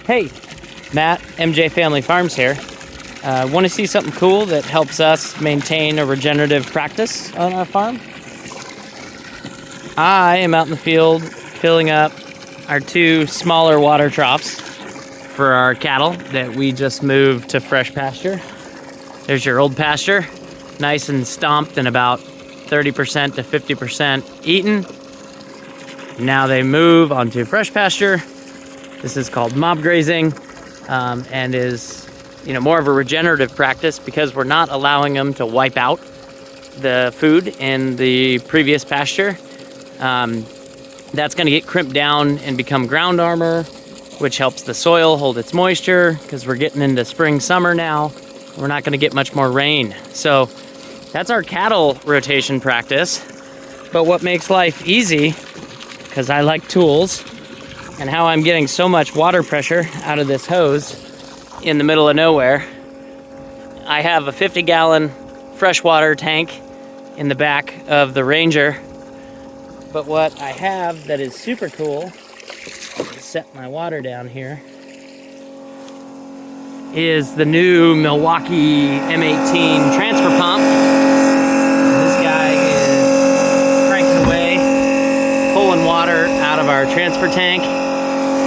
Hey, Matt, MJ Family Farms here. Want to see something cool that helps us maintain a regenerative practice on our farm? I am out in the field filling up our 2 smaller water troughs for our cattle that we just moved to fresh pasture. There's your old pasture, nice and stomped and about 30% to 50% eaten. Now they move onto fresh pasture. This is called mob grazing, and is more of a regenerative practice because we're not allowing them to wipe out the food in the previous pasture. That's going to get crimped down and become ground armor, which helps the soil hold its moisture because we're getting into spring, summer now. We're not going to get much more rain. So that's our cattle rotation practice. But what makes life easy, because I like tools, and how I'm getting so much water pressure out of this hose in the middle of nowhere, I have a 50-gallon freshwater tank in the back of the Ranger. But what I have that is super cool, set my water down here, is the new Milwaukee M18 transfer pump. This guy is cranking away, pulling water out of our transfer tank.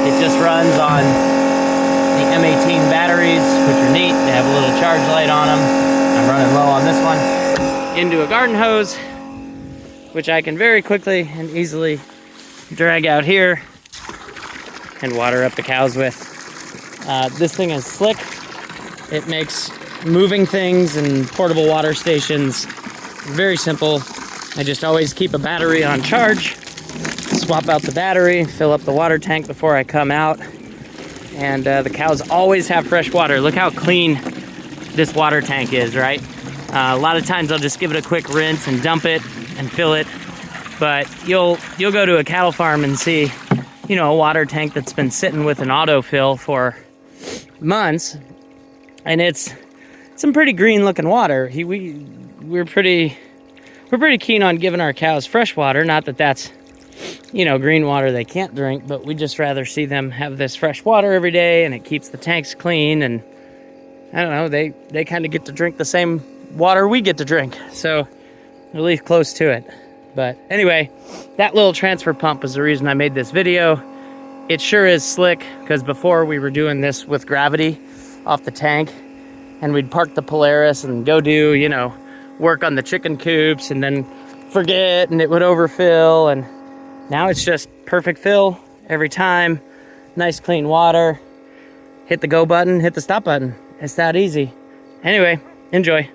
It just runs on the M18 batteries, which are neat. They have a little charge light on them. I'm running low on this one. Into a garden hose, which I can very quickly and easily drag out here and water up the cows with. This thing is slick. It makes moving things and portable water stations very simple. I just always keep a battery on charge, swap out the battery, fill up the water tank before I come out, and the cows always have fresh water. Look how clean this water tank is, right? A lot of times I'll just give it a quick rinse and dump it and fill it, but you'll go to a cattle farm and see a water tank that's been sitting with an autofill for months, and it's some pretty green looking water. We're pretty keen on giving our cows fresh water. Not that that's green water they can't drink, but we just rather see them have this fresh water every day, and it keeps the tanks clean, and I don't know, they kind of get to drink the same water we get to drink, so at least close to it. But anyway, that little transfer pump is the reason I made this video. It sure is slick, because before we were doing this with gravity off the tank, and we'd park the Polaris and go do, work on the chicken coops and then forget, and it would overfill, and now it's just perfect fill every time. Nice clean water. Hit the go button, hit the stop button. It's that easy. Anyway, enjoy.